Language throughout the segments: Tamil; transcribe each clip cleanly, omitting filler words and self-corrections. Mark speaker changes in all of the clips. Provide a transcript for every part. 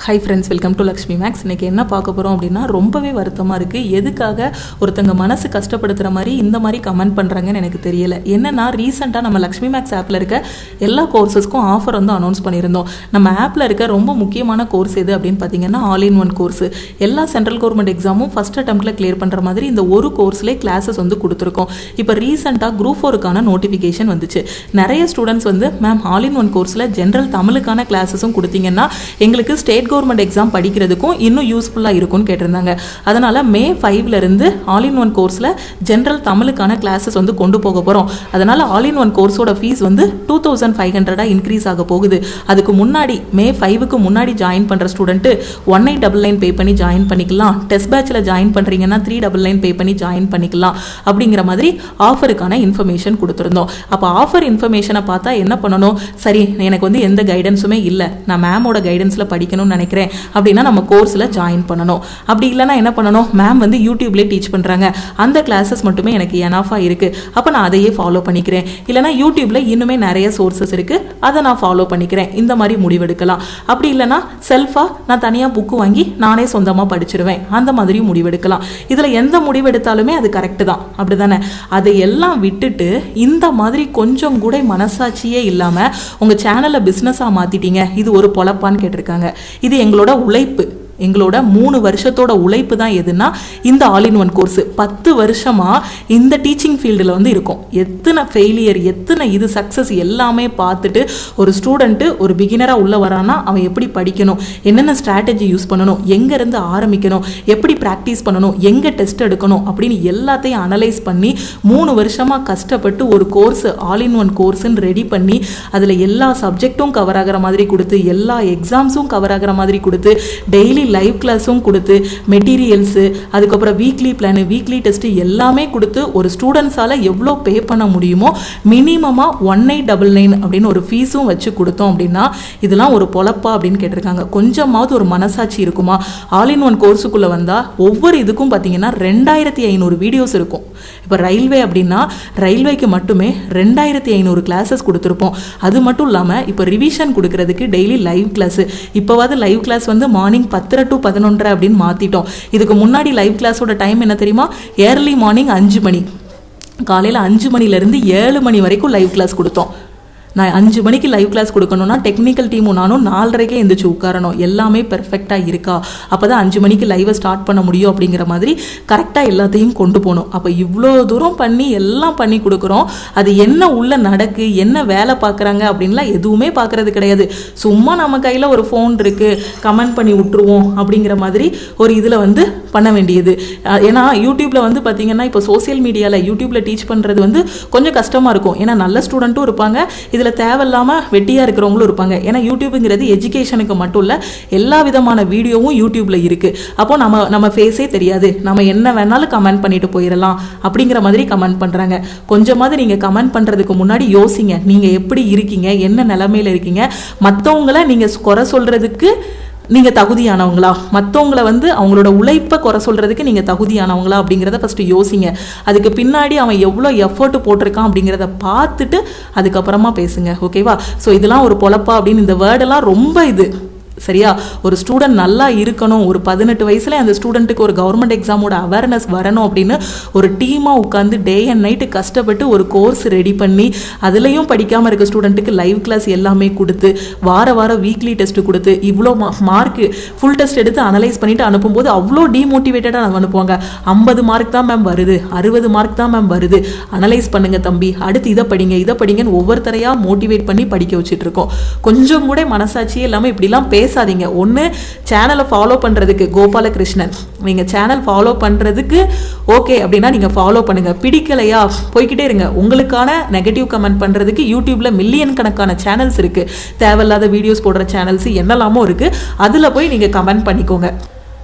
Speaker 1: High friends, welcome to Lakshmi maths. இன்றைக்கி என்ன பார்க்க போகிறோம் அப்படின்னா, ரொம்பவே வருத்தமாக இருக்குது. எதுக்காக ஒருத்தங்க மனசு கஷ்டப்படுத்துகிற மாதிரி இந்த மாதிரி கமெண்ட் பண்ணுறாங்கன்னு எனக்கு தெரியலை. என்னென்னா, ரீசெண்டாக நம்ம லக்ஷ்மி மேக்ஸ் ஆப்பில் இருக்க எல்லா கோர்சஸ்க்கும் ஆஃபர் வந்து அனௌன்ஸ் பண்ணியிருந்தோம். நம்ம ஆப்பில் இருக்க ரொம்ப முக்கியமான கோர்ஸ் எது அப்படின்னு பார்த்தீங்கன்னா, ஆல் இன் ஒன் கோர்ஸு. எல்லா சென்ட்ரல் கவர்மெண்ட் எக்ஸாமும் ஃபஸ்ட் அட்டெம்ப்ட்டில் கிளியர் பண்ணுற மாதிரி இந்த ஒரு கோர்ஸ்லேயே கிளாஸஸ் வந்து கொடுத்துருக்கோம். இப்போ ரீசெண்டாக குரூப் 4க்கான நோட்டிஃபிகேஷன் வந்துச்சு. நிறைய ஸ்டூடெண்ட்ஸ் வந்து மேம் ஆல் இன் ஒன் கோர்ஸில் ஜென்ரல் தமிழுக்கான கிளாஸஸும் கொடுத்தீங்கன்னா எங்களுக்கு ஸ்டேட் கவர்மெண்ட் எக்ஸாம் படிக்கிறதுக்கும் இன்னும் யூஸ்ஃபுல்லாக இருக்கும்னு கேட்டிருந்தாங்க. அதனால் May 5 ஆல் இன் ஒன் கோர்ஸில் ஜென்ரல் தமிழுக்கான கிளாஸஸ் வந்து கொண்டு போக போகிறோம். அதனால் ஆல் இன் ஒன் கோர்ஸோட ஃபீஸ் வந்து 2500 இன்க்ரீஸ் ஆக போகுது. அதுக்கு முன்னாடி May 5 முன்னாடி ஜாயின் பண்ணுற ஸ்டூடெண்ட்டு 1899 பே பண்ணி ஜாயின் பண்ணிக்கலாம். டெஸ்ட் பேட்சில் ஜாயின் பண்ணுறீங்கன்னா 399 பே பண்ணி ஜாயின் பண்ணிக்கலாம். அப்படிங்கிற மாதிரி ஆஃபருக்கான இன்ஃபர்மேஷன் கொடுத்துருந்தோம். அப்போ ஆஃபர் இன்ஃபர்மேஷனை பார்த்தா என்ன பண்ணணும்? சரி, எனக்கு வந்து எந்த கைடன்ஸுமே இல்லை, நான் மேமோட கைடன்ஸில் படிக்கணும்னு நினைக்கிறேன் அப்படின்னா நம்ம கோர்ஸில் ஜாயின் பண்ணணும். அப்படி இல்லைன்னா என்ன பண்ணணும்? மேம் வந்து யூடியூப்லேயே டீச் பண்ணுறாங்க, அந்த கிளாஸஸ் மட்டுமே எனக்கு எனாஃபாக இருக்குது, அப்போ நான் அதையே ஃபாலோ பண்ணிக்கிறேன். இல்லைனா யூடியூப்பில் இன்னுமே நிறைய சோர்சஸ் இருக்குது, அதை நான் ஃபாலோ பண்ணிக்கிறேன். இந்த மாதிரி முடிவெடுக்கலாம். அப்படி இல்லைனா செல்ஃபாக நான் தனியாக புக்கு வாங்கி நானே சொந்தமாக படிச்சிருவேன், அந்த மாதிரியும் முடிவெடுக்கலாம். இதில் எந்த முடிவெடுத்தாலுமே அது கரெக்டு தான், அப்படி தானே? அதையெல்லாம் விட்டுட்டு இந்த மாதிரி கொஞ்சம் கூட மனசாட்சியே இல்லாமல் உங்கள் சேனலை பிஸ்னஸாக மாற்றிட்டீங்க, இது ஒரு பொழப்பான்னு கேட்டிருக்காங்க. இது எங்களோட உழைப்பு, எங்களோட 3 வருஷத்தோட உழைப்பு தான். எதுனா இந்த ஆல் இன் ஒன் கோர்ஸ் 10 வருஷமாக இந்த டீச்சிங் ஃபீல்டில் வந்து இருக்கும். எத்தனை ஃபெயிலியர், எத்தனை இது சக்ஸஸ் எல்லாமே பார்த்துட்டு ஒரு ஸ்டூடெண்ட்டு ஒரு பிகினராக உள்ளே வரானா அவன் எப்படி படிக்கணும், என்னென்ன ஸ்ட்ராட்டஜி யூஸ் பண்ணணும், எங்கேருந்து ஆரம்பிக்கணும், எப்படி ப்ராக்டிஸ் பண்ணணும், எங்கே டெஸ்ட் எடுக்கணும் அப்படின்னு எல்லாத்தையும் அனலைஸ் பண்ணி 3 வருஷமாக கஷ்டப்பட்டு ஒரு கோர்ஸ் ஆல் இன் ஒன் கோர்ஸுன்னு ரெடி பண்ணி அதில் எல்லா சப்ஜெக்டும் கவர் ஆகிற மாதிரி கொடுத்து, எல்லா எக்ஸாம்ஸும் கவர் ஆகிற மாதிரி கொடுத்து, டெய்லி லைவ் கிளாஸும் கொடுத்து, மெட்டீரியல்ஸு, அதுக்கப்புறம் வீக்லி பிளானு, வீக்லி டெஸ்ட்டு எல்லாமே கொடுத்து ஒரு ஸ்டூடெண்ட்ஸால் எவ்வளோ பே பண்ண முடியுமோ மினிமமாக 1899 அப்படின்னு ஒரு ஃபீஸும் வச்சு கொடுத்தோம் அப்படின்னா இதெல்லாம் ஒரு பொழப்பா அப்படின்னு கேட்டிருக்காங்க. கொஞ்சமாவது ஒரு மனசாட்சி இருக்குமா? ஆல் இன் ஒன் கோர்ஸுக்குள்ளே வந்தால் ஒவ்வொரு இதுக்கும் பார்த்தீங்கன்னா 2500 வீடியோஸ் இருக்கும். இப்போ ரயில்வே அப்படின்னா ரயில்வேக்கு மட்டுமே 2500 கிளாஸஸ் கொடுத்துருப்போம். அது மட்டும் இல்லாமல் இப்போ ரிவிஷன் கொடுக்கறதுக்கு டெய்லி லைவ் கிளாஸு. இப்போவாது லைவ் கிளாஸ் வந்து மார்னிங் 10 to 11 அப்படின்னு மாற்றிட்டோம். இதுக்கு முன்னாடி லைவ் கிளாஸோட டைம் என்ன தெரியுமா? ஏர்லி மார்னிங் 5 மணி, காலையில் 5 மணிலேருந்து 7 மணி வரைக்கும் லைவ் கிளாஸ் கொடுத்தோம். நான் 5 மணிக்கு லைவ் கிளாஸ் கொடுக்கணும்னா டெக்னிக்கல் டீமும் நானும் 4:30 எழுந்திரிச்சு உட்காரணும். எல்லாமே பெர்ஃபெக்டாக இருக்கா, அப்போ தான் 5 மணிக்கு லைவை ஸ்டார்ட் பண்ண முடியும். அப்படிங்கிற மாதிரி கரெக்டாக எல்லாத்தையும் கொண்டு போகணும். அப்போ இவ்வளோ தூரம் பண்ணி எல்லாம் பண்ணி கொடுக்குறோம். அது என்ன உள்ள நடக்கு, என்ன வேலை பார்க்குறாங்க அப்படின்லாம் எதுவுமே பார்க்குறது கிடையாது. சும்மா நம்ம கையில் ஒரு ஃபோன் இருக்குது, கமெண்ட் பண்ணி விட்டுருவோம் அப்படிங்கிற மாதிரி ஒரு இதில் வந்து பண்ண வேண்டியது. ஏன்னா யூடியூப்பில் வந்து பார்த்திங்கன்னா இப்போ சோசியல் மீடியாவில் யூடியூப்பில் டீச் பண்ணுறது வந்து கொஞ்சம் கஷ்டமாக இருக்கும். ஏன்னா நல்ல ஸ்டூடெண்ட்டும் இருப்பாங்க, இதில் தேவையில்லாமல் வெட்டியாக இருக்கிறவங்களும் இருப்பாங்க. ஏன்னா யூடியூப்புங்கிறது எஜுகேஷனுக்கு மட்டும் இல்லை, எல்லா விதமான வீடியோவும் யூடியூப்பில் இருக்குது. அப்போ நம்ம ஃபேஸே தெரியாது, நம்ம என்ன வேணாலும் கமெண்ட் பண்ணிட்டு போயிடலாம் அப்படிங்கிற மாதிரி கமெண்ட் பண்ணுறாங்க. கொஞ்சமாவது நீங்கள் கமெண்ட் பண்ணுறதுக்கு முன்னாடி யோசிங்க, நீங்கள் எப்படி இருக்கீங்க, என்ன நிலைமையில் இருக்கீங்க, மற்றவங்கள நீங்கள் குறை சொல்கிறதுக்கு நீங்கள் தகுதியானவங்களா, மற்றவங்கள வந்து அவங்களோட உழைப்பை குறை சொல்கிறதுக்கு நீங்கள் தகுதியானவங்களா அப்படிங்கிறத ஃபஸ்ட்டு யோசிங்க. அதுக்கு பின்னாடி அவன் எவ்வளோ எஃபர்ட் போட்டிருக்கான் அப்படிங்கிறத பார்த்துட்டு அதுக்கப்புறமா பேசுங்க, ஓகேவா? ஸோ இதெல்லாம் ஒரு பொழப்பா அப்படின்னு இந்த வேர்டெல்லாம் ரொம்ப இது சரியா? ஒரு ஸ்டூடெண்ட் நல்லா இருக்கணும், ஒரு 18 வயசுல அந்த ஸ்டூடெண்ட்டுக்கு ஒரு கவர்மெண்ட் எக்ஸாமோட அவேர்னஸ் வரணும் அப்படின்னு ஒரு டீமாக உட்காந்து டே அண்ட் நைட்டு கஷ்டப்பட்டு ஒரு கோர்ஸ் ரெடி பண்ணி அதுலேயும் படிக்காமல் இருக்க ஸ்டூடெண்ட்டுக்கு லைவ் கிளாஸ் எல்லாமே கொடுத்து வாரம் வீக்லி டெஸ்ட்டு கொடுத்து இவ்வளோ மார்க்கு ஃபுல் டெஸ்ட் எடுத்து அனலைஸ் பண்ணிவிட்டு அனுப்பும்போது அவ்வளோ டீமோட்டிவேட்டடாக நம்ம அனுப்புவாங்க. 50 மார்க் தான் மேம் வருது, 60 மார்க் தான் மேம் வருது, அனலைஸ் பண்ணுங்க தம்பி, அடுத்து இதை படிங்கன்னு ஒவ்வொருத்தரையாக மோட்டிவேட் பண்ணி படிக்க வச்சுட்டு இருக்கோம். கொஞ்சம் கூட மனசாட்சியே இல்லாமல் இப்படிலாம் பேசாதீங்க. ஒன்று சேனலை ஃபாலோ பண்ணுறதுக்கு கோபாலகிருஷ்ணன், நீங்கள் சேனல் ஃபாலோ பண்ணுறதுக்கு ஓகே அப்படின்னா நீங்கள் ஃபாலோ பண்ணுங்கள், பிடிக்கலையா போய்கிட்டே இருங்க. உங்களுக்கான நெகட்டிவ் கமெண்ட் பண்ணுறதுக்கு யூடியூப்பில் மில்லியன் கணக்கான சேனல்ஸ் இருக்குது, தேவையில்லாத வீடியோஸ் போடுற சேனல்ஸ் என்னெல்லாமோ இருக்குது, அதில் போய் நீங்கள் கமெண்ட் பண்ணிக்கோங்க.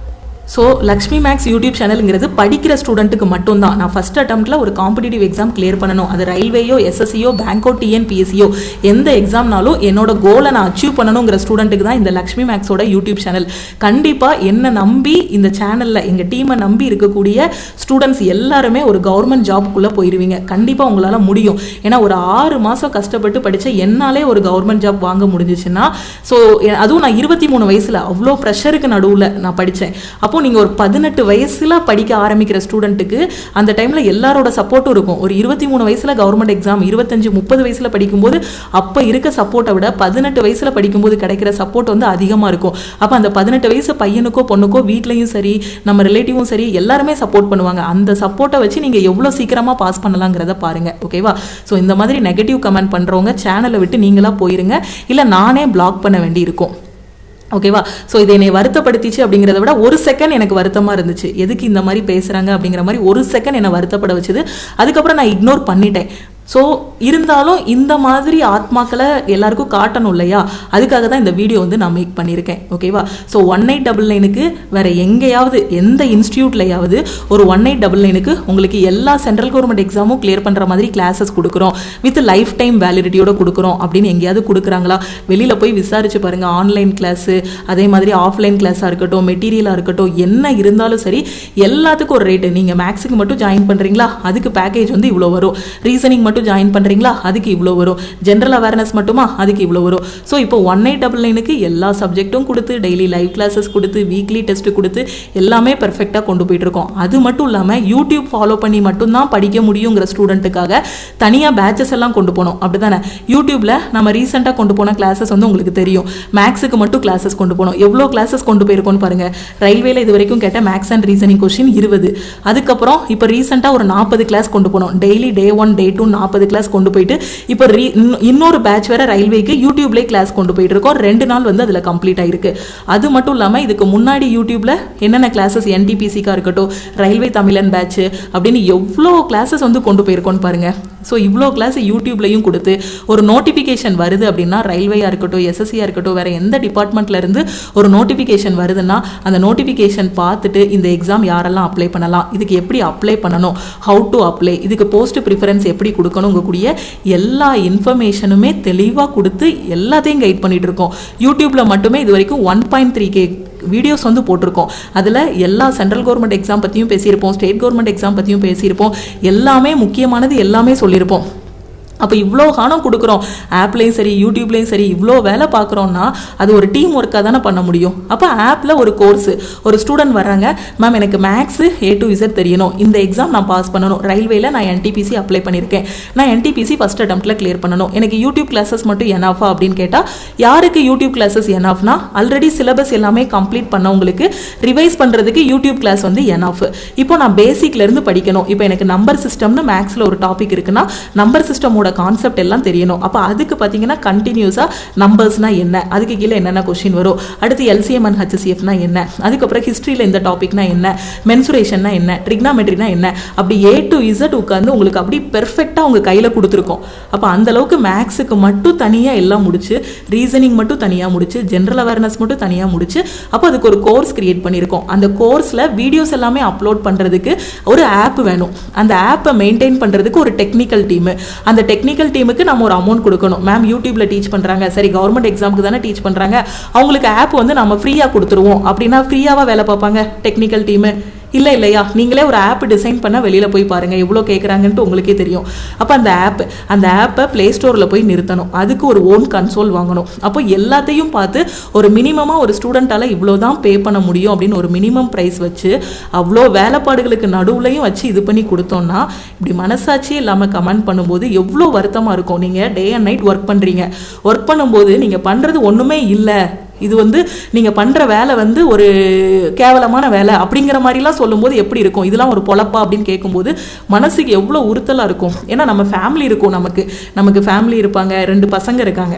Speaker 1: ஸோ லக்ஷ்மி மேக்ஸ் யூடியூப் சேனலுங்கிறது படிக்கிற ஸ்டூடெண்ட்டுக்கு மட்டும்தான். நான் ஃபஸ்ட் அட்டம்ப்டில் ஒரு காம்படிட்டிவ் எக்ஸாம் கிளியர் பண்ணணும், அது ரயில்வேயோ எஸ்எஸ்சியோ பேங்கோ டிஎன்பிஎஸ்சியோ எந்த எக்ஸாம்னாலும் என்னோட கோலை நான் அச்சீவ் பண்ணணுங்கிற ஸ்டூடெண்ட்டுக்கு தான் இந்த லக்ஷ்மி மேக்ஸோட யூடியூப் சேனல். கண்டிப்பாக என்னை நம்பி இந்த சேனலில் எங்கள் டீமை நம்பி இருக்கக்கூடிய ஸ்டூடெண்ட்ஸ் எல்லாருமே ஒரு கவர்மெண்ட் ஜாப்புக்குள்ளே போயிடுவீங்க. கண்டிப்பாக உங்களால் முடியும். ஏன்னா ஒரு 6 மாதம் கஷ்டப்பட்டு படித்த என்னாலே ஒரு கவர்மெண்ட் ஜாப் வாங்க முடிஞ்சிச்சுன்னா, ஸோ அதுவும் நான் 23 வயசில் அவ்வளோ ப்ரெஷருக்கு நடுவில் நான் படித்தேன். அப்போ நீங்கள் ஒரு 18 வயசுல படிக்க ஆரம்பிக்கிற ஸ்டூடெண்ட்டுக்கு அந்த டைமில் எல்லாரோட சப்போர்ட்டும் இருக்கும். ஒரு 23 வயசில் கவர்மெண்ட் எக்ஸாம் 25-30 வயசில் படிக்கும்போது அப்போ இருக்க சப்போர்ட்டை விட 18 வயசில் படிக்கும்போது கிடைக்கிற சப்போர்ட் வந்து அதிகமாக இருக்கும். அப்போ அந்த 18 வயசு பையனுக்கோ பொண்ணுக்கோ வீட்லையும் சரி நம்ம ரிலேட்டிவும் சரி எல்லாருமே சப்போர்ட் பண்ணுவாங்க. அந்த சப்போர்ட்டை வச்சு நீங்கள் எவ்வளோ சீக்கிரமாக பாஸ் பண்ணலாங்கிறத பாருங்க. ஓகேவா? ஸோ இந்த மாதிரி நெகட்டிவ் கமெண்ட் பண்ணுறவங்க சேனலை விட்டு நீங்களாக போயிருங்க, இல்லை நானே பிளாக் பண்ண வேண்டி இருக்கும். ஓகேவா? ஸோ இதை என்னை வருத்தப்படுத்திச்சு அப்படிங்கிறத விட ஒரு செகண்ட் எனக்கு வருத்தமாக இருந்துச்சு. எதுக்கு இந்த மாதிரி பேசுகிறாங்க அப்படிங்கிற மாதிரி ஒரு செகண்ட் என்னை வருத்தப்பட வச்சுது. அதுக்கப்புறம் நான் இக்னோர் பண்ணிட்டேன். ஸோ இருந்தாலும் இந்த மாதிரி ஆத்மாக்களை எல்லாருக்கும் காட்டணும் இல்லையா? அதுக்காக தான் இந்த வீடியோ வந்து நான் மேக் பண்ணியிருக்கேன். ஓகேவா? ஸோ 1899க்கு வேறு எங்கேயாவது எந்த இன்ஸ்டியூட்லையாவது ஒரு 1899க்கு உங்களுக்கு எல்லா சென்ட்ரல் கவர்மெண்ட் எக்ஸாமும் கிளியர் பண்ணுற மாதிரி கிளாஸஸ் கொடுக்குறோம், வித் லைஃப் டைம் வேலிடிட்டியோட கொடுக்குறோம் அப்படின்னு எங்கேயாவது கொடுக்குறாங்களா? வெளியில் போய் விசாரிச்சு பாருங்கள். ஆன்லைன் கிளாஸு, அதே மாதிரி ஆஃப்லைன் கிளாஸாக இருக்கட்டும், மெட்டீரியலாக இருக்கட்டும், என்ன இருந்தாலும் சரி எல்லாத்துக்கும் ஒரு ரேட்டு. நீங்கள் மேக்ஸுக்கு மட்டும் ஜாயின் பண்ணுறீங்களா, அதுக்கு பேக்கேஜ் வந்து இவ்வளோ வரும். ரீசனிங் மட்டும் ஜாயின் பண்றீங்களா, அதுக்கு இவ்வளோ வரும். ஜென்ரல் அவேர்னஸ் மட்டுமா, அதுக்கு இவ்வளோ வரும். ஸோ இப்போ 1899க்கு எல்லா சப்ஜெக்ட்டும் கொடுத்து, டெய்லி லைவ் கிளாஸஸ் கொடுத்து, வீக்லி டெஸ்ட் கொடுத்து எல்லாமே பெர்ஃபெக்டாக கொண்டு போயிட்டு இருக்கோம். அது மட்டும் இல்லாமல் யூடியூப் ஃபாலோ பண்ணி மட்டும்தான் படிக்க முடியுங்கிற ஸ்டூடெண்ட்டுக்காக தனியாக பேட்சஸ் எல்லாம் கொண்டு போனோம். அப்படி தானே? யூடியூப்ல நம்ம ரீசெண்டாக கொண்டு போன கிளாஸஸ் வந்து உங்களுக்கு தெரியும். மேக்ஸுக்கு மட்டும் கிளாஸஸ் கொண்டு போனோம். எவ்வளோ கிளாஸஸ் கொண்டு போயிருக்கோன்னு பாருங்க. ரயில்வேல இது வரைக்கும் கேட்ட மேக்ஸ் அண்ட் ரீசனிங் கொஸ்டின் 20. அதுக்கப்புறம் இப்போ ரீசெண்டாக ஒரு 40 கிளாஸ் கொண்டு போனோம். டெய்லி டே 1 டே 2 40 கிளாஸ் கொண்டு போயிட்டு இப்போ இன்னொரு பேட்ச் வேற ரயில்வேக்கு யூடியூப்ல கிளாஸ் கொண்டு போயிட்டு இருக்கோம். 2 நாள் வந்து அதில் கம்ப்ளீட் ஆயிருக்கு. அது மட்டும் இல்லாமல் இதுக்கு முன்னாடி யூடியூப்ல என்னென்ன கிளாஸஸ் என்டிபிசிக்கா இருக்கட்டும், ரயில்வே தமிழன் பேட்ச் அப்படின்னு எவ்வளோ கிளாஸஸ் வந்து கொண்டு போயிருக்கோன்னு பாருங்க. ஸோ இவ்வளோ கிளாஸ் யூடியூப்லையும் கொடுத்து ஒரு நோட்டிஃபிகேஷன் வருது அப்படின்னா, ரயில்வேயாக இருக்கட்டும், எஸ்எஸ்சியாக இருக்கட்டும், வேறு எந்த டிபார்ட்மெண்ட்லேருந்து ஒரு நோட்டிஃபிகேஷன் வருதுன்னா அந்த நோட்டிஃபிகேஷன் பார்த்துட்டு இந்த எக்ஸாம் யாரெல்லாம் அப்ளை பண்ணலாம், இதுக்கு எப்படி அப்ளை பண்ணணும், ஹவு டு அப்ளை, இதுக்கு போஸ்ட் ப்ரிஃபரன்ஸ் எப்படி கொடுக்கணுங்கக்கூடிய எல்லா இன்ஃபர்மேஷனுமே தெளிவாக கொடுத்து எல்லாத்தையும் கைட் பண்ணிட்டு இருக்கோம். யூடியூப்பில் மட்டுமே இது வரைக்கும் 1.3K வீடியோஸ் வந்து போட்டிருக்கோம். அதில் எல்லா சென்ட்ரல் கவர்மெண்ட் எக்ஸாம் பற்றியும் பேசியிருப்போம், ஸ்டேட் கவர்மெண்ட் எக்ஸாம் பற்றியும் பேசியிருப்போம், எல்லாமே முக்கியமானது எல்லாமே சொல்லியிருப்போம். அப்போ இவ்வளோ காணம் கொடுக்குறோம், ஆப்லேயும் சரி யூடியூப்லேயும் சரி இவ்வளோ வேலை பார்க்குறோன்னா அது ஒரு டீம் ஒர்க்காக தானே பண்ண முடியும். அப்போ ஆப்பில் ஒரு கோர்ஸு, ஒரு ஸ்டூடெண்ட் வர்றாங்க, மேம் எனக்கு மேக்ஸு A to Z தெரியணும், இந்த எக்ஸாம் நான் பாஸ் பண்ணணும், ரயில்வேல நான் NTPC அப்ளை பண்ணியிருக்கேன், நான் NTPC ஃபஸ்ட் அட்டம்ப்டில் கிளியர் பண்ணணும், எனக்கு யூடியூப் கிளாஸஸ் மட்டும் எனாஃபா அப்படின்னு கேட்டால், யாருக்கு யூடியூப் கிளாஸஸ் எனாஃப்னா ஆல்ரெடி சிலபஸ் எல்லாமே கம்ப்ளீட் பண்ணவங்களுக்கு ரிவைஸ் பண்ணுறதுக்கு யூடியூப் கிளாஸ் வந்து எனாஃப். இப்போ நான் பேசிக்லேருந்து படிக்கணும். இப்போ எனக்கு நம்பர் சிஸ்டம்னு மேக்ஸில் ஒரு டாபிக் இருக்குன்னா நம்பர் சிஸ்டமோட கான்செப்ட் எல்லாம் தெரியணும். அப்போ அதுக்கு பார்த்தீங்கன்னா கண்டினியூஸாக நம்பர்ஸ்னா என்ன, அதுக்கு கீழே என்னென்ன கொஸ்டின் வரும், அடுத்து LCM and HCFனா என்ன, அதுக்கப்புறம் ஹிஸ்ட்ரியில் இந்த டாபிக்னா என்ன, மென்சுரேஷன்னா என்ன, ட்ரிக்னாமெட்ரினா என்ன, அப்படி A to Z உட்காந்து உங்களுக்கு அப்படி பெர்ஃபெக்டாக உங்கள் கையில் கொடுத்துருக்கோம். அப்போ அந்த அளவுக்கு மேக்ஸுக்கு மட்டும் தனியாக எல்லாம் முடிச்சு, ரீசனிங் மட்டும் தனியாக முடிச்சு, ஜென்ரல் அவேர்னஸ் மட்டும் தனியாக முடிச்சு, அப்போ அதுக்கு ஒரு கோர்ஸ் கிரியேட் பண்ணியிருக்கோம். அந்த கோர்ஸில் வீடியோஸ் எல்லாமே அப்லோட் பண்ணுறதுக்கு ஒரு ஆப் வேணும். அந்த ஆப்பை மெயின்டைன் பண்ணுறதுக்கு ஒரு டெக்னிக்கல் டீமு, அந்த டெக்னிக்கல் டீமுக்கு நம்ம ஒரு அமௌண்ட் கொடுக்கணும். மேம் யூடியூப்ல டீச் பண்றாங்க, சரி கவர்மெண்ட் எக்ஸாமுக்கு தானே டீச் பண்றாங்க, அவங்களுக்கு ஆப் வந்து நம்ம ஃப்ரீயா கொடுத்துருவோம் அப்படின்னா ஃப்ரீயாவா வேலை பார்ப்பாங்க டெக்னிக்கல் டீமு? இல்லை இல்லையா? நீங்களே ஒரு ஆப் டிசைன் பண்ண வெளியில் போய் பாருங்கள் எவ்வளோ கேட்குறாங்கன்ட்டு உங்களுக்கே தெரியும். அப்போ அந்த ஆப்பை ப்ளே ஸ்டோரில் போய் நிறுத்தணும், அதுக்கு ஒரு ஓன் கன்சோல் வாங்கணும். அப்போ எல்லாத்தையும் பார்த்து ஒரு மினிமமாக ஒரு ஸ்டூடெண்ட்டால் இவ்வளோ தான் பே பண்ண முடியும் அப்படின்னு ஒரு மினிமம் ப்ரைஸ் வச்சு அவ்வளோ வேலைப்பாடுகளுக்கு நடுவுலையும் வச்சு இது பண்ணி கொடுத்தோன்னா, இப்படி மனசாட்சியே இல்லாமல் கமெண்ட் பண்ணும்போது எவ்வளோ வருத்தமாக இருக்கும். நீங்கள் டே அண்ட் நைட் ஒர்க் பண்ணுறீங்க, ஒர்க் பண்ணும்போது நீங்கள் பண்ணுறது ஒன்றுமே இல்லை, இது வந்து நீங்கள் பண்ணுற வேலை வந்து ஒரு கேவலமான வேலை அப்படிங்கிற மாதிரிலாம் சொல்லும்போது எப்படி இருக்கும், இதெல்லாம் ஒரு பொழப்பா அப்படின்னு கேட்கும்போது மனசுக்கு எவ்வளோ உறுத்தலாக இருக்கும். ஏன்னா நம்ம ஃபேமிலி இருக்கும், நமக்கு ஃபேமிலி இருப்பாங்க, 2 பசங்க இருக்காங்க,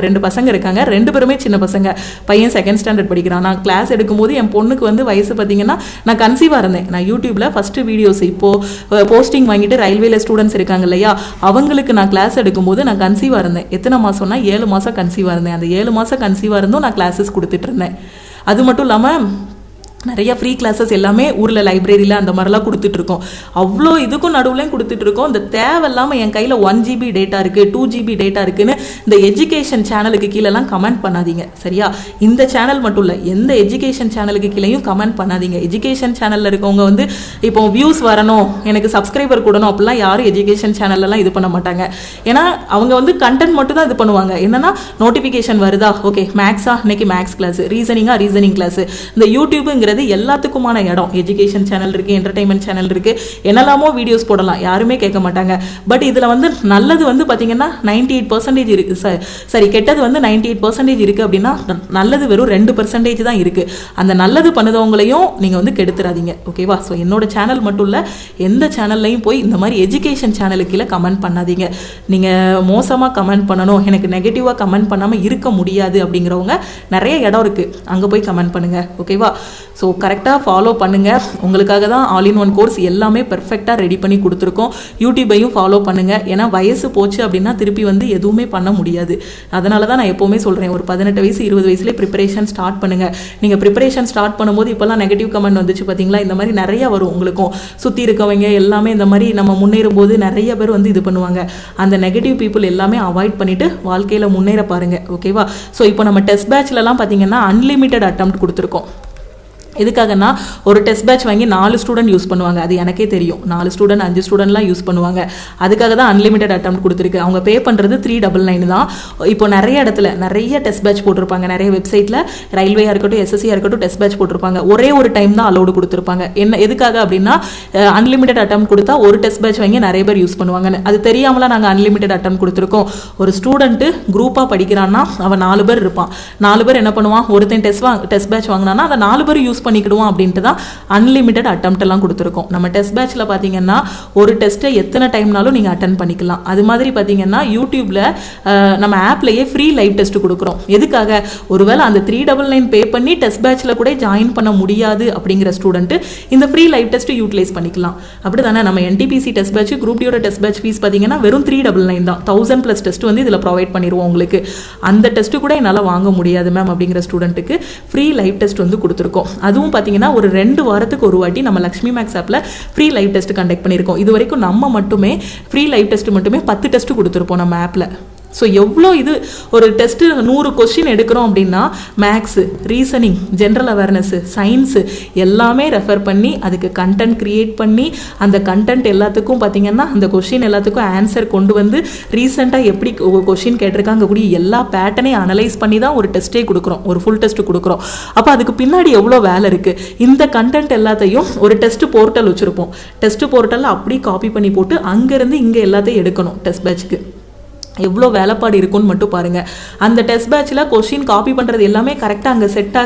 Speaker 1: 2 பசங்க இருக்காங்க, 2 பேருமே சின்ன பசங்க. பையன் 2nd ஸ்டாண்டர்ட் படிக்கிறான். நான் கிளாஸ் எடுக்கும்போது என் பொண்ணுக்கு வந்து வயசு பார்த்தீங்கன்னா நான் கன்சீவாக இருந்தேன். நான் யூடியூப்ல ஃபர்ஸ்ட் வீடியோஸ் இப்போது போஸ்டிங் வாங்கிட்டு ரயில்வேல ஸ்டூடெண்ட்ஸ் இருக்காங்க இல்லையா, அவங்களுக்கு நான் கிளாஸ் எடுக்கும்போது நான் கன்சீவாக இருந்தேன். எத்தனை மாதம்னா 7 மாதம் கன்சீவாக இருந்தேன். அந்த 7 மாதம் கன்சீவாக இருந்தும் நான் கிளாஸஸ் கொடுத்துட்டு இருந்தேன். அது மட்டும் இல்லாமல் நிறைய ஃப்ரீ கிளாஸஸ் எல்லாமே ஊரில் லைப்ரரியில் அந்த மாதிரிலாம் கொடுத்துட்ருக்கோம். அவ்வளோ இதுக்கும் நடுவுலையும் கொடுத்துட்ருக்கோம். இந்த தேவையில்லாமல் என் கையில் 1 GB டேட்டா இருக்குது, 2 GB டேட்டா இருக்குன்னு இந்த எஜுகேஷன் சேனலுக்கு கீழெல்லாம் கமெண்ட் பண்ணாதீங்க, சரியா? இந்த சேனல் மட்டும் இல்லை, எந்த எஜுகேஷன் சேனலுக்கு கீழேயும் கமெண்ட் பண்ணாதீங்க. எஜுகேஷன் சேனலில் இருக்கவங்க வந்து இப்போ வியூஸ் வரணும், எனக்கு சப்ஸ்கிரைபர் கூடணும் அப்படிலாம் யாரும் எஜுகேஷன் சேனல்லாம் இது பண்ண மாட்டாங்க. ஏன்னா அவங்க வந்து கண்டென்ட் மட்டும் தான் இது பண்ணுவாங்க. என்னன்னா நோட்டிஃபிகேஷன் வருதா, ஓகே மேக்ஸா, இன்னைக்கு மேக்ஸ் கிளாஸ், ரீசனிங் கிளாஸ். இந்த யூடியூபுங்கிற எல்லாத்துக்குமான இடம். எஜுகேஷன் சேனல் இருக்கு, என்டர்டைன்மெண்ட் சேனல் இருக்கு, என்னெல்லாமோ வீடியோஸ் போடலாம், யாருமே கேட்க மாட்டாங்க. பட் இதுல வந்து நல்லது வந்து பாத்தீங்கன்னா 98% இருக்கு, சரி கெட்டது வந்து 98% இருக்கு அப்படின்னா நல்லது வெறும் 2% தான் இருக்கு. அந்த நல்லது பண்ணுதவங்களையும் நீங்க வந்து கெடுத்துறாதீங்க, ஓகேவா? ஸோ என்னோட சேனல் மட்டும் இல்ல, எந்த சேனல்லையும் போய் இந்த மாதிரி எஜுகேஷன் சேனலுக்கு கீழே கமெண்ட் பண்ணாதீங்க. நீங்க மோசமா கமெண்ட் பண்ணணும், எனக்கு நெகட்டிவா கமெண்ட் பண்ணாம இருக்க முடியாது அப்படிங்கிறவங்க நிறைய இடம் இருக்கு, அங்க போய் கமெண்ட் பண்ணுங்க, ஓகேவா? ஸோ கரெக்டாக ஃபாலோ பண்ணுங்கள். உங்களுக்காக தான் ஆல் இன் ஒன் கோர்ஸ் எல்லாமே பெர்ஃபெக்டாக ரெடி பண்ணி கொடுத்துருக்கோம். யூடியூபையும் ஃபாலோ பண்ணுங்கள். ஏன்னா வயசு போச்சு அப்படின்னா திருப்பி வந்து எதுவுமே பண்ண முடியாது. அதனால தான் நான் எப்போவுமே சொல்கிறேன், ஒரு 18 வயசு 20 வயசுலேயே ப்ரிப்பரேஷன் ஸ்டார்ட் பண்ணுங்கள். நீங்கள் ப்ரிப்பரேஷன் ஸ்டார்ட் பண்ணும்போது இப்போல்லாம் நெகட்டிவ் கமெண்ட் வந்துச்சு பார்த்தீங்களா, இந்த மாதிரி நிறைய வரும். உங்களுக்கும் சுற்றி இருக்கவங்க எல்லாமே இந்த மாதிரி நம்ம முன்னேறும் போது நிறைய பேர் வந்து இது பண்ணுவாங்க. அந்த நெகட்டிவ் பீப்புள் எல்லாமே அவாய்ட் பண்ணிவிட்டு வாழ்க்கையில் முன்னேற பாருங்கள், ஓகேவா? ஸோ இப்போ நம்ம டெஸ்ட் பேட்ச்லலாம் பார்த்தீங்கன்னா அன்லிமிட்டட் அட்டெம்ப்ட் கொடுத்துருக்கோம். எதுக்காகனா ஒரு டெஸ்ட் பேட்ச் வாங்கி 4 ஸ்டூடெண்ட் யூஸ் பண்ணுவாங்க, அது எனக்கே தெரியும். 4 ஸ்டூடெண்ட் 5 ஸ்டூடெண்ட்லாம் யூஸ் பண்ணுவாங்க. அதுக்காக தான் அன்லிமிட்டட் அட்டெம்ப்ட் கொடுத்துருக்கு. அவங்க பே பண்ணுறது 399 தான். இப்போ நிறைய இடத்துல நிறைய டெஸ்ட் பேட்ச் போட்டிருப்பாங்க. நிறைய வெப்சைட்டில் ரயில்வேயாக இருக்கட்டும், எஸ்எஸ்சியாக இருக்கட்டும் டெஸ்ட் பேட்ச் போட்டிருப்பாங்க. ஒரே ஒரு டைம் தான் அலோடு கொடுத்துருப்பாங்க. என்ன எதுக்காக அப்படின்னா அன்லிமிட்டட் அட்டெம்ப்ட் கொடுத்தா ஒரு டெஸ்ட் பேட்ச் வாங்கி நிறைய பேர் யூஸ் பண்ணுவாங்கன்னு. அது தெரியாமலாம் நாங்கள் அன்லிமிட்டட் அட்டெம்ப்ட் கொடுத்துருக்கோம். ஒரு ஸ்டூடெண்ட்டு குரூப்பாக படிக்கிறான்னா அவன் 4 பேர் இருப்பான். 4 பேர் என்ன பண்ணுவான், ஒருத்தன் டெஸ்ட் பேட்ச் வாங்கினான்னா அதை 4 பேர் யூஸ் பண்ணிக்கிடுவோம் அப்படின்ட்டு தான் அன்லிமிட்டட் அட்டெம்ப்ட் எல்லாம் கொடுத்துருக்கோம். நம்ம டெஸ்ட் பேட்ச்ல பார்த்தீங்கன்னா ஒரு டெஸ்ட்டை எத்தனை டைம்னாலும் நீங்கள் அட்டன் பண்ணிக்கலாம். அது மாதிரி பார்த்தீங்கன்னா யூடியூப்ல நம்ம ஆப்லேயே ஃப்ரீ லைவ் டெஸ்ட் கொடுக்குறோம். எதுக்காக, ஒருவேளை அந்த 399 பே பண்ணி டெஸ்ட் பேட்ச்ல கூட ஜாயின் பண்ண முடியாது அப்படிங்கிற ஸ்டூடெண்ட் இந்த ஃப்ரீ லைவ் டெஸ்ட் யூட்டிலைஸ் பண்ணிக்கலாம். அப்படி தானே நம்ம என்டிபிசி டெஸ்ட் பேட்ச், குரூப் டியோட டெஸ்ட் பேட்ச் ஃபீஸ் பார்த்தீங்கன்னா வெறும் 399 தான். 1000+ டெஸ்ட் வந்து இதில் ப்ரொவைட் பண்ணிடுவோம் உங்களுக்கு. அந்த டெஸ்ட் கூட என்னால் வாங்க முடியாது மேம் அப்படிங்கிற ஸ்டூடெண்ட்டுக்கு ஃப்ரீ லைவ் டெஸ்ட் வந்து கொடுத்துருக்கோம். அதுவும் பார்த்தீங்கன்னா ஒரு 2 வாரத்துக்கு ஒரு வாட்டி நம்ம லக்ஷ்மி மேக்ஸ் ஆப்ல ஃப்ரீ லைவ் டெஸ்ட் கண்டக்ட் பண்ணியிருக்கோம். இது வரைக்கும் நம்ம மட்டுமே ஃப்ரீ லைவ் டெஸ்ட் மட்டுமே 10 டெஸ்ட் கொடுத்துருப்போம் நம்ம ஆப்ல. ஸோ எவ்வளோ இது ஒரு டெஸ்ட்டு 100 கொஸ்டின் எடுக்கிறோம் அப்படின்னா maths, reasoning, general awareness, science எல்லாமே ரெஃபர் பண்ணி அதுக்கு கண்டென்ட் க்ரியேட் பண்ணி அந்த கண்டென்ட் எல்லாத்துக்கும் பார்த்தீங்கன்னா அந்த கொஸ்டின் எல்லாத்துக்கும் ஆன்சர் கொண்டு வந்து ரீசெண்டாக எப்படி கொஸ்டின் கேட்டிருக்காங்க கூடிய எல்லா பேட்டர்னையும் அனலைஸ் பண்ணி தான் ஒரு டெஸ்ட்டே கொடுக்குறோம், ஒரு ஃபுல் டெஸ்ட் கொடுக்குறோம். அப்போ அதுக்கு பின்னாடி எவ்வளோ வேலை இருக்குது. இந்த கண்டென்ட் எல்லாத்தையும் ஒரு டெஸ்ட் போர்ட்டல் வச்சுருப்போம். டெஸ்ட் போர்ட்டலில் அப்படி காப்பி பண்ணி போட்டு அங்கேருந்து இங்கே எல்லாத்தையும் எடுக்கணும். டெஸ்ட் பேட்ச்க்கு எவ்வளோ வேலைப்பாடு இருக்குன்னு மட்டும் பாருங்கள். அந்த டெஸ்ட் பேட்சில் கொஸ்டின் காப்பி பண்ணுறது எல்லாமே கரெக்டாக அங்கே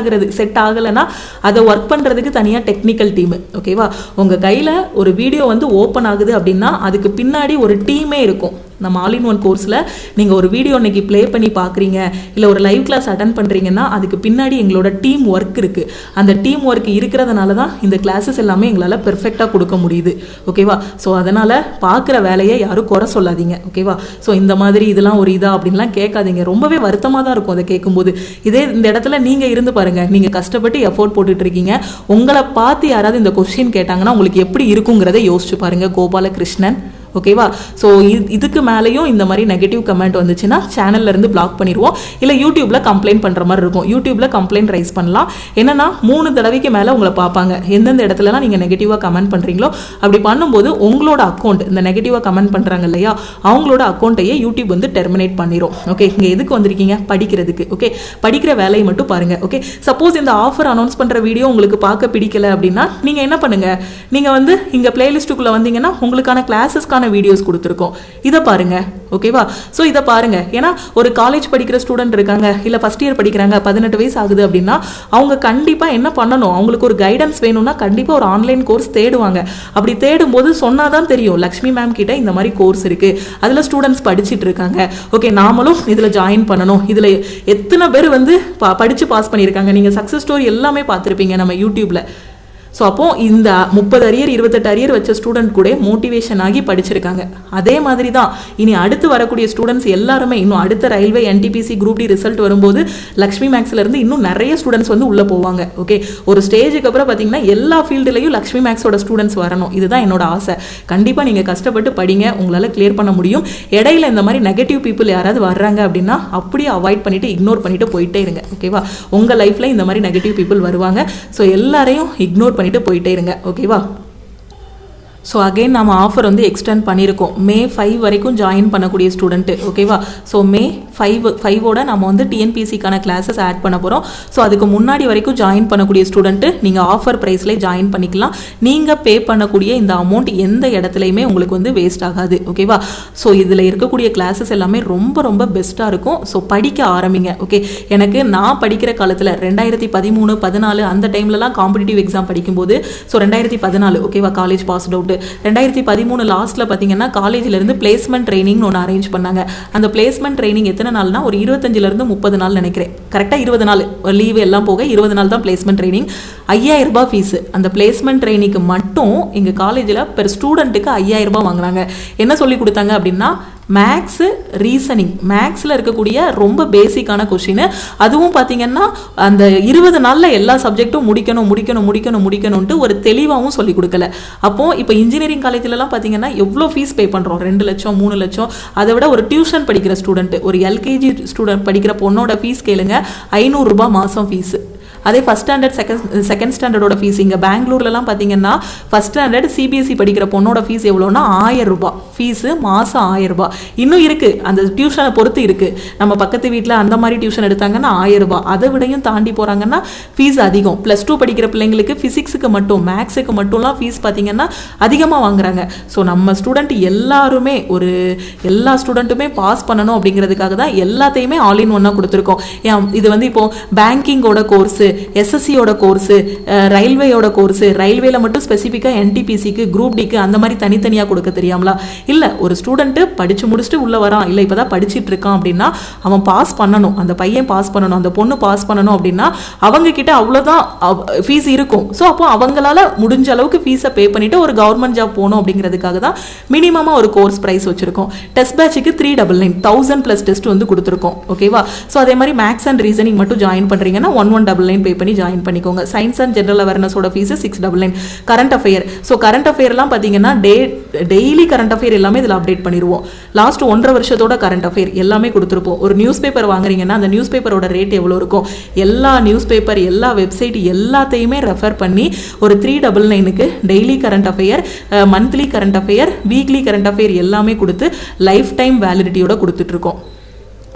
Speaker 1: செட் ஆகலைன்னா அதை ஒர்க் பண்ணுறதுக்கு தனியாக டெக்னிக்கல் டீமு, ஓகேவா? உங்கள் கையில் ஒரு வீடியோ வந்து ஓப்பன் ஆகுது அப்படின்னா அதுக்கு பின்னாடி ஒரு டீமே இருக்கும். நம்ம ஆல் இன் ஒன் கோர்ஸில் நீங்கள் ஒரு வீடியோ இன்னைக்கு ப்ளே பண்ணி பார்க்குறீங்க, இல்லை ஒரு லைவ் கிளாஸ் அட்டன் பண்ணுறீங்கன்னா அதுக்கு பின்னாடி எங்களோட டீம் ஒர்க் இருக்குது. அந்த டீம் ஒர்க் இருக்கிறதுனால தான் இந்த கிளாஸஸ் எல்லாமே எங்களால் பெர்ஃபெக்டாக கொடுக்க முடியுது, ஓகேவா? ஸோ அதனால் பார்க்குற வேலையை யாரும் குறை சொல்லாதீங்க, ஓகேவா? ஸோ இந்த மாதிரி இதெல்லாம் ஒரு இதா அப்படின்லாம் கேட்காதீங்க. ரொம்பவே வருத்தமாக தான் இருக்கும் அதை கேட்கும்போது. இதே இந்த இடத்துல நீங்கள் இருந்து பாருங்கள், நீங்கள் கஷ்டப்பட்டு எஃபோர்ட் போட்டுட்டு இருக்கீங்க. உங்களை பார்த்து யாராவது இந்த கொஸ்டின் கேட்டாங்கன்னா உங்களுக்கு எப்படி இருக்குங்கிறத யோசிச்சு பாருங்கள். கோபாலகிருஷ்ணன், ஓகேவா? ஸோ இதுக்கு மேலேயும் இந்த மாதிரி நெகட்டிவ் கமெண்ட் வந்துச்சுன்னா சேனல்லேருந்து பிளாக் பண்ணிடுவோம். இல்லை யூடியூப்பில் கம்ப்ளைண்ட் பண்ணுற மாதிரி இருக்கும். யூடியூப்பில் கம்ப்ளைண்ட் ரைஸ் பண்ணலாம். என்னன்னா 3 தடவைக்கு மேலே உங்களை பார்ப்பாங்க. எந்தெந்த இடத்துலலாம் நீங்கள் நெகட்டிவாக கமெண்ட் பண்ணுறீங்களோ அப்படி பண்ணும்போது உங்களோட அக்கௌண்ட், இந்த நெகட்டிவாக கமெண்ட் பண்ணுறாங்க இல்லையா, அவங்களோட அக்கௌண்ட்டையே யூடியூப் வந்து டெர்மினேட் பண்ணிடும். ஓகே, இங்கே எதுக்கு வந்திருக்கீங்க? படிக்கிறதுக்கு. ஓகே, படிக்கிற வேலையை மட்டும் பாருங்கள். ஓகே, சப்போஸ் இந்த ஆஃபர் அனௌன்ஸ் பண்ணுற வீடியோ உங்களுக்கு பார்க்க பிடிக்கல அப்படின்னா நீங்கள் என்ன பண்ணுங்கள், நீங்கள் வந்து இங்கே பிளேலிஸ்ட்டுக்குள்ளே வந்தீங்கன்னா உங்களுக்கான கிளாஸஸ்க்கான வீடியோஸ் கொடுத்துருக்கோம், இதை பாருங்க, ஓகேவா? ஸோ இதை பாருங்க. ஏன்னா ஒரு காலேஜ் படிக்கிற ஸ்டூடெண்ட் இருக்காங்க, இல்லை ஃபர்ஸ்ட் இயர் படிக்கிறாங்க, 18 வயசு ஆகுது அப்படின்னா அவங்க கண்டிப்பாக என்ன பண்ணணும், அவங்களுக்கு ஒரு கைடன்ஸ் வேணும்னா கண்டிப்பாக ஒரு ஆன்லைன் கோர்ஸ் தேடுவாங்க. அப்படி தேடும்போது சொன்னாதான் தெரியும் லக்ஷ்மி மேம் கிட்ட இந்த மாதிரி கோர்ஸ் இருக்கு, அதில் ஸ்டூடெண்ட்ஸ் படிச்சுட்டு இருக்காங்க, ஓகே நாமளும் இதில் ஜாயின் பண்ணணும். இதில் எத்தனை பேர் வந்து படித்து பாஸ் பண்ணியிருக்காங்க, நீங்கள் சக்ஸஸ் ஸ்டோரி எல்லாமே பார்த்துருப்பீங்க நம்ம யூடியூப்ல. ஸோ அப்போது இந்த 30 அரியர் 28 அரியர் வச்ச ஸ்டூடெண்ட் கூட மோட்டிவேஷன் ஆகி படிச்சிருக்காங்க. அதே மாதிரி தான் இனி அடுத்து வரக்கூடிய ஸ்டூடெண்ட்ஸ் எல்லாருமே இன்னும் அடுத்த railway NTPC group D result வரும்போது லக்ஷ்மி மேக்ஸ்லேருந்து இன்னும் நிறைய ஸ்டூடெண்ட்ஸ் வந்து உள்ளே போவாங்க. ஓகே, ஒரு ஸ்டேஜுக்கு அப்புறம் பார்த்தீங்கன்னா எல்லா ஃபீல்டுலையும் லக்ஷ்மி மேக்ஸோட ஸ்டூடெண்ட்ஸ் வரணும். இதுதான் என்னோட ஆசை. கண்டிப்பாக நீங்கள் கஷ்டப்பட்டு படிங்க, உங்களால் கிளியர் பண்ண முடியும். இடையில இந்த மாதிரி நெகட்டிவ் பீப்புள் யாராவது வர்றாங்க அப்படின்னா அப்படியே அவாய்ட் பண்ணிவிட்டு இக்னோர் பண்ணிவிட்டு போயிட்டே இருங்க. ஓகேவா, உங்கள் லைஃப்பில் இந்த மாதிரி நெகட்டிவ் பீப்புள் வருவாங்க. ஸோ எல்லாரையும் இக்னோர் பண்ணிட்டு போயிட்டே இருங்க. ஓகேவா. ஸோ அகெயின் நம்ம ஆஃபர் வந்து எக்ஸ்டெண்ட் பண்ணியிருக்கோம். May 5 வரைக்கும் ஜாயின் பண்ணக்கூடிய ஸ்டூடெண்ட்டு. ஓகேவா. ஸோ May 5 நம்ம வந்து டிஎன்பிசிக்கான கிளாஸஸ் ஆட் பண்ண போகிறோம். ஸோ அதுக்கு முன்னாடி வரைக்கும் ஜாயின் பண்ணக்கூடிய ஸ்டூடெண்ட்டு நீங்கள் ஆஃபர் ப்ரைஸ்லேயே ஜாயின் பண்ணிக்கலாம். நீங்கள் பே பண்ணக்கூடிய இந்த அமௌண்ட் எந்த இடத்துலையுமே உங்களுக்கு வந்து வேஸ்ட் ஆகாது. ஓகேவா. ஸோ இதில் இருக்கக்கூடிய கிளாஸஸ் எல்லாமே ரொம்ப ரொம்ப பெஸ்ட்டாக இருக்கும். ஸோ படிக்க ஆரம்பிங்க. ஓகே, எனக்கு நான் படிக்கிற காலத்தில் 2013 14 அந்த டைம்லலாம் காம்படிட்டிவ் எக்ஸாம் படிக்கும்போது, ஸோ 2014 ஓகேவா, காலேஜ் பாஸ்ட் அவுட். 2013 லாஸ்ட்டில் பார்த்தீங்கன்னா காலேஜிலேருந்து பிளேஸ்மெண்ட் ட்ரைனிங்னு ஒன்று அரேஞ்ச் பண்ணாங்க. அந்த பிளேஸ்மெண்ட் ட்ரைனிங் எத்தனை நாள்னா ஒரு 25 30 நாள் நினைக்கிறேன். கரெக்டாக 20 நாள் லீவு எல்லாம் போக 20 நாள் தான் பிளேஸ்மெண்ட் ட்ரைனிங். 5000 ரூபாய் ஃபீஸு. அந்த பிளேஸ்மெண்ட் ட்ரைனிங்க்கு மட்டும் எங்கள் காலேஜில் பெர் ஸ்டூடெண்ட்டுக்கு 5000 ரூபாய் வாங்கினாங்க. என்ன சொல்லி கொடுத்தாங்க அப்படின்னா மேக்ஸு, ரீசனிங், மேக்ஸில் இருக்கக்கூடிய ரொம்ப பேசிக்கான கொஷின். அதுவும் பார்த்தீங்கன்னா அந்த 20 நாளில் எல்லா சப்ஜெக்ட்டும் முடிக்கணும்ட்டு ஒரு தெளிவாகவும் சொல்லி கொடுக்கல. அப்போது இப்போ இன்ஜினியரிங் காலேஜிலலாம் பார்த்தீங்கன்னா எவ்வளோ ஃபீஸ் பே பண்ணுறோம், 2 லட்சம் 3 லட்சம். அதை விட ஒரு டியூஷன் படிக்கிற ஸ்டூடெண்ட்டு, ஒரு எல்கேஜி ஸ்டூடெண்ட் படிக்கிற பொண்ணோட ஃபீஸ் கேளுங்க, 500 ரூபாய் மாதம் ஃபீஸு. அதே ஃபஸ்ட் ஸ்டாண்டர்ட் செகண்ட் ஸ்டாண்டர்டோட ஃபீஸ் இங்கே பெங்களூர்லலாம் பார்த்தீங்கன்னா ஃபஸ்ட் ஸ்டாண்டர்ட் சிபிஎஸ்சி படிக்கிற பொண்ணோட ஃபீஸ் எவ்வளோன்னா 1000 ரூபாய் ஃபீஸு, மாதம் 1000 ரூபாய். இன்னும் இருக்குது, அந்த டியூஷனை பொறுத்து இருக்குது. நம்ம பக்கத்து வீட்டில் அந்த மாதிரி டியூஷன் எடுத்தாங்கன்னா 1000 ரூபாய். அதை விடையும் தாண்டி போகிறாங்கன்னா ஃபீஸ் அதிகம். +2 படிக்கிற பிள்ளைங்களுக்கு ஃபிசிக்ஸுக்கு மட்டும், மேக்ஸுக்கு மட்டும்லாம் ஃபீஸ் பார்த்தீங்கன்னா அதிகமாக வாங்குறாங்க. ஸோ நம்ம ஸ்டூடெண்ட் எல்லாருமே எல்லா ஸ்டூடெண்ட்டுமே பாஸ் பண்ணணும் அப்படிங்கிறதுக்காக தான் எல்லாத்தையுமே ஆல் இன் ஒன்னாக கொடுத்துருக்கோம். இது வந்து இப்போது பேங்கிங்கோட கோர்ஸு, எஸ்எஸ்சியோட கோர்ஸு, ரயில்வேயோட கோர்ஸு, ரயில்வேல மட்டும் ஸ்பெசிஃபிக்காக NTPCக்கு குரூப் டிக்கு அந்த மாதிரி தனித்தனியாக கொடுக்க தெரியாமலா? இல்லை, ஒரு ஸ்டூடெண்ட்டு படித்து முடிச்சுட்டு உள்ளே வரான், இல்லை இப்போ தான் படிச்சுட்டு இருக்கான் அப்படின்னா அவன் பாஸ் பண்ணணும், அந்த பையன் பாஸ் பண்ணணும், அந்த பொண்ணு பாஸ் பண்ணணும் அப்படின்னா அவங்க கிட்ட அவ்வளோதான் ஃபீஸ் இருக்கும். ஸோ அப்போ அவங்களால முடிஞ்ச அளவுக்கு ஃபீஸை பே பண்ணிவிட்டு ஒரு கவர்மெண்ட் ஜாப் போகணும் அப்படிங்கிறதுக்காக தான் மினிமமாக ஒரு கோர்ஸ் ப்ரைஸ் வச்சுருக்கோம். டெஸ்ட் பேட்சுக்கு 399 1000+ டெஸ்ட் வந்து கொடுத்துருக்கோம். ஓகேவா. ஸோ அதே மாதிரி மேக்ஸ் அண்ட் ரீசனிங் மட்டும் ஜாயின் பண்ணுறீங்கன்னா 1199 பே பண்ணி ஜாயின் பண்ணிக்கோங்க. சயின்ஸ் அண்ட் ஜெனரல் அவேர்னஸோட fees 699. Current affair, so current அஃபேர்லாம் பார்த்தீங்கன்னா டெய்லி கரண்ட் அஃபேர் எல்லாமே இதில் அப்டேட் பண்ணிடுவோம். லாஸ்ட் 1.5 வருஷத்தோட கரண்ட் அஃபேர் எல்லாமே கொடுத்துருப்போம். ஒரு நியூஸ் பேப்பர் வாங்குறீங்கன்னா அந்த நியூஸ் பேப்பரோட ரேட் எவ்வளோ இருக்கும், எல்லா நியூஸ் பேப்பர், எல்லா வெப்சைட் எல்லாத்தையுமே ரெஃபர் பண்ணி ஒரு 399க்கு daily current affair, monthly current affair, weekly current affair எல்லாமே கொடுத்து லைஃப் டைம் வேலிடிட்டியோட கொடுத்துட்ருக்கோம்.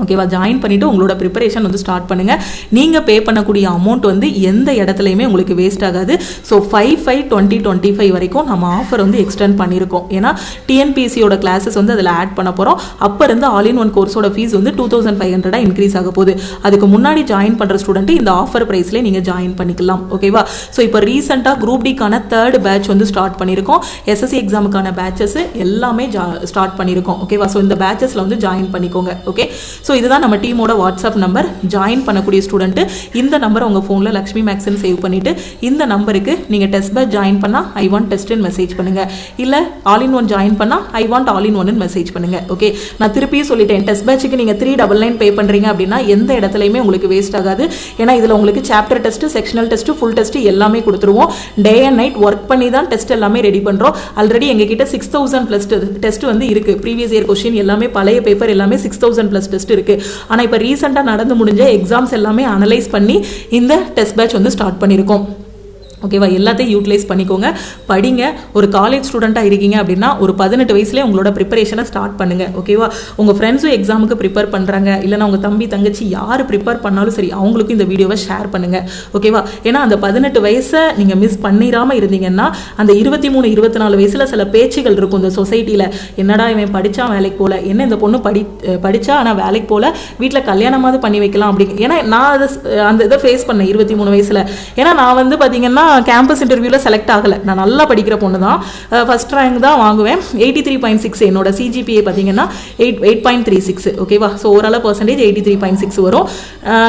Speaker 1: ஓகேவா. ஜாயின் பண்ணிவிட்டு உங்களோட ப்ரிப்பரேஷன் வந்து ஸ்டார்ட் பண்ணுங்கள். நீங்கள் பே பண்ணக்கூடிய அமௌண்ட் வந்து எந்த இடத்துலையுமே உங்களுக்கு வேஸ்ட் ஆகாது. ஸோ 5/5/2025 வரைக்கும் நம்ம ஆஃபர் வந்து எக்ஸ்டெண்ட் பண்ணியிருக்கோம். ஏன்னா டிஎன்பிசியோட கிளாஸஸ் வந்து அதில் ஆட் பண்ண போகிறோம். அப்போ இருந்து ஆல் இன் ஒன் கோர்ஸோட ஃபீஸ் வந்து 2500 இன்க்ரீஸ் ஆக போகுது. அதுக்கு முன்னாடி ஜாயின் பண்ணுற ஸ்டூடெண்ட்டு இந்த ஆஃபர் ப்ரைஸ்லேயே நீங்கள் ஜாயின் பண்ணிக்கலாம். ஓகேவா. ஸோ இப்போ ரீசெண்டாக குரூப் டிக்கான 3rd பேட்ச் வந்து ஸ்டார்ட் பண்ணியிருக்கோம். எஸ்எஸ்சி எக்ஸாமுக்கான பேட்சஸ் எல்லாமே ஸ்டார்ட் பண்ணியிருக்கோம். ஓகேவா. ஸோ இந்த பேட்சஸில் வந்து ஜாயின் பண்ணிக்கோங்க. ஓகே. ஸோ இதுதான் நம்ம டீமோட வாட்ஸ்அப் நம்பர். ஜாயின் பண்ணக்கூடிய ஸ்டூடெண்ட்டு இந்த நம்பரை உங்கள் ஃபோனில் லக்ஷ்மி மேக்ஸ்ன்னு சேவ் பண்ணிவிட்டு இந்த நம்பருக்கு நீங்கள் டெஸ்ட் பேட்ச் ஜாயின் பண்ணால் I want டெஸ்ட்டுன்னு மெசேஜ் பண்ணுங்கள். இல்லை ஆல் இன் ஒன் ஜாயின் பண்ணால் I want ஆல் இன் ஒன்னு மெசேஜ் பண்ணுங்கள். ஓகே. நான் திருப்பியும் சொல்லிட்டேன், டெஸ்ட் பேட்சுக்கு நீங்கள் 399 பே பண்ணுறீங்க அப்படின்னா எந்த இடத்துலையுமே உங்களுக்கு வேஸ்ட் ஆகாது. ஏன்னா இதில் உங்களுக்கு chapter test, sectional test, full test எல்லாமே கொடுத்துருவோம். டே அண்ட் நைட் ஒர்க் பண்ணி தான் டெஸ்ட் எல்லாமே ரெடி பண்ணுறோம். ஆல்ரெடி எங்ககிட்ட 6000+ டெஸ்ட் வந்து இருக்குது. ப்ரீவியஸ் இயர் கொஸ்டின் எல்லாமே, பழைய பேப்பர் எல்லாமே 6000+ டெஸ்ட் இருக்குது. ஆனால் இப்போ ரீசெண்டாக நடந்து முடிஞ்ச எக்ஸாம்ஸ் எல்லாமே அனலைஸ் பண்ணி இந்த டெஸ்ட் பேட்ச் வந்து ஸ்டார்ட் பண்ணியிருக்கோம். ஓகேவா. எல்லாத்தையும் யூட்டிலைஸ் பண்ணிக்கோங்க, படிங்க. ஒரு காலேஜ் ஸ்டூடெண்ட்டாக இருக்கீங்க அப்படின்னா ஒரு 18 வயசுலேயே உங்களோட ப்ரிப்பரேஷனை ஸ்டார்ட் பண்ணுங்கள். ஓகேவா. உங்கள் ஃப்ரெண்ட்ஸும் எக்ஸாமுக்கு ப்ரிப்பேர் பண்ணுறாங்க, இல்லைனா உங்கள் தம்பி தங்கச்சி யார் ப்ரிப்பேர் பண்ணாலும் சரி அவங்களுக்கும் இந்த வீடியோவை ஷேர் பண்ணுங்கள். ஓகேவா. ஏன்னா அந்த 18 வயசை நீங்கள் மிஸ் பண்ணிடாமல் இருந்தீங்கன்னா அந்த 23 24 வயசில் சில பேச்சுகள் இருக்கும் இந்த சொசைட்டியில். என்னடா இவன் படித்தா வேலைக்கு போகல, என்ன இந்த பொண்ணு படித்தா ஆனால் வேலைக்கு போகல, வீட்டில் கல்யாணமாவது பண்ணி வைக்கலாம் அப்படிங்க. ஏன்னா நான் அந்த இதை ஃபேஸ் பண்ணேன் 23 வயசில். ஏன்னா நான் வந்து பார்த்தீங்கன்னா கேம்பஸ் இன்டர்வியூவில் செலக்ட் ஆகலை. நான் நல்லா படிக்கிற பொண்ணு தான், ஃபஸ்ட் ரேங்க் தான் வாங்குவேன். 83.6 என்னோட சிஜிபிஏ பார்த்தீங்கன்னா 8.36. ஓகேவா? ஸோ ஓரளவு பர்சன்டேஜ் 83.6 வரும்.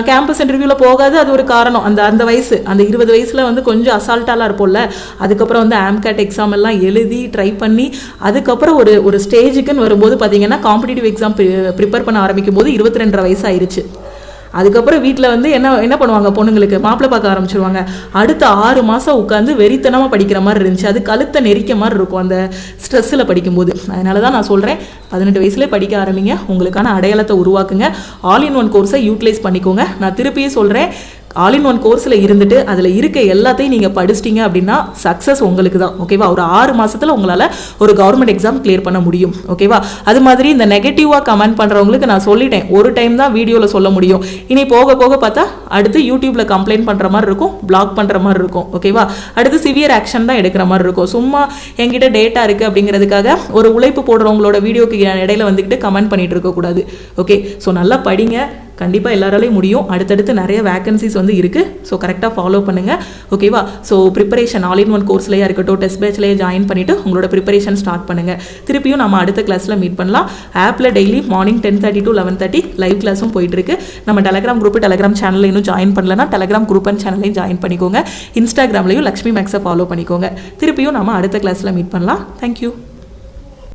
Speaker 1: கேம்பஸ் இன்டர்வியூவில் போகாது, அது ஒரு காரணம். அந்த வயசு, அந்த 20 வயசில் வந்து கொஞ்சம் அசால்ட்டாலாம் இருப்போம்ல. அதுக்கப்புறம் வந்து ஆம்கேட் எக்ஸாம் எல்லாம் எழுதி ட்ரை பண்ணி அதுக்கப்புறம் ஒரு ஸ்டேஜுக்குன்னு வரும்போது பார்த்தீங்கன்னா காம்படிட்டிவ் எக்ஸாம் ப்ரிப்பேர் பண்ண ஆரம்பிக்கும் போது 22 வயசு ஆயிடுச்சு. அதுக்கப்புறம் வீட்டில் வந்து என்ன பண்ணுவாங்க, பொண்ணுங்களுக்கு மாப்பிள்ளை பார்க்க ஆரம்பிச்சிருவாங்க. அடுத்த 6 மாதம் உட்காந்து வெறித்தனமாக படிக்கிற மாதிரி இருந்துச்சு. அது கழுத்தை நெரிக்க மாதிரி இருக்கும் அந்த ஸ்ட்ரெஸ்ஸில் படிக்கும்போது. அதனால தான் நான் சொல்கிறேன், 18 வயசுலேயே படிக்க ஆரம்பிங்க, உங்களுக்கான அடையாளத்தை உருவாக்குங்க, ஆல் இன் ஒன் கோர்ஸை யூட்டிலைஸ் பண்ணிக்கோங்க. நான் திருப்பியும் சொல்கிறேன், ஆல் இன் ஒன் கோர்ஸில் இருந்துட்டு அதில் இருக்க எல்லாத்தையும் நீங்கள் படிச்சிட்டிங்க அப்படின்னா சக்ஸஸ் உங்களுக்கு தான். ஓகேவா? ஒரு 6 மாதத்தில் உங்களால் ஒரு கவர்மெண்ட் எக்ஸாம் கிளியர் பண்ண முடியும். ஓகேவா? அது மாதிரி இந்த நெகட்டிவாக கமெண்ட் பண்ணுறவங்களுக்கு நான் சொல்லிட்டேன், ஒரு டைம் தான் வீடியோவில் சொல்ல முடியும். இனி போக போக பார்த்தா அடுத்து யூடியூப்பில் கம்ப்ளைண்ட் பண்ணுற மாதிரி இருக்கும், பிளாக் பண்ணுற மாதிரி இருக்கும். ஓகேவா? அடுத்து சிவியர் ஆக்ஷன் தான் எடுக்கிற மாதிரி இருக்கும். சும்மா என்கிட்ட டேட்டா இருக்குது அப்படிங்கிறதுக்காக ஒரு உழைப்பு போடுறவங்களோட வீடியோக்கு இடையில வந்துக்கிட்டு கமெண்ட் பண்ணிட்டு இருக்கக்கூடாது. ஓகே? ஸோ நல்லா படிங்க, கண்டிப்பாக எல்லாராலையும் முடியும். அடுத்தடுத்து நிறைய வேகன்சிஸ் வந்து இருக்குது. ஸோ கரெக்டாக ஃபாலோ பண்ணுங்கள். ஓகேவா? So preparation all in one கோர்ஸ்லேயே இருக்கட்டும், டெஸ்ட் பேட்ச்லேயே ஜாயின் பண்ணிவிட்டு உங்களோட ப்ரிப்பரேஷன் ஸ்டார்ட் பண்ணுங்கள். திருப்பியும் நம்ம அடுத்த கிளாஸில் மீட் பண்ணலாம். ஆப்பில் டெய்லி மார்னிங் 10:30 to 11:30 லைவ் கிளாஸும் போயிட்டுருக்கு. நம்ம டெலகிராம் குரூப், டெலகிராம் சேனலில் இன்னும் ஜாயின் பண்ணலன்னா டெலகிராம் குரூப் அண்ட் சேனலையும் ஜாயின் பண்ணிக்கோங்க. இன்ஸ்டாகிராம்லையும் லக்ஷ்மி மேக்ஸை ஃபாலோ பண்ணிக்கோங்க. திருப்பியும் நம்ம அடுத்த கிளாஸில் மீட் பண்ணலாம். தேங்க்யூ.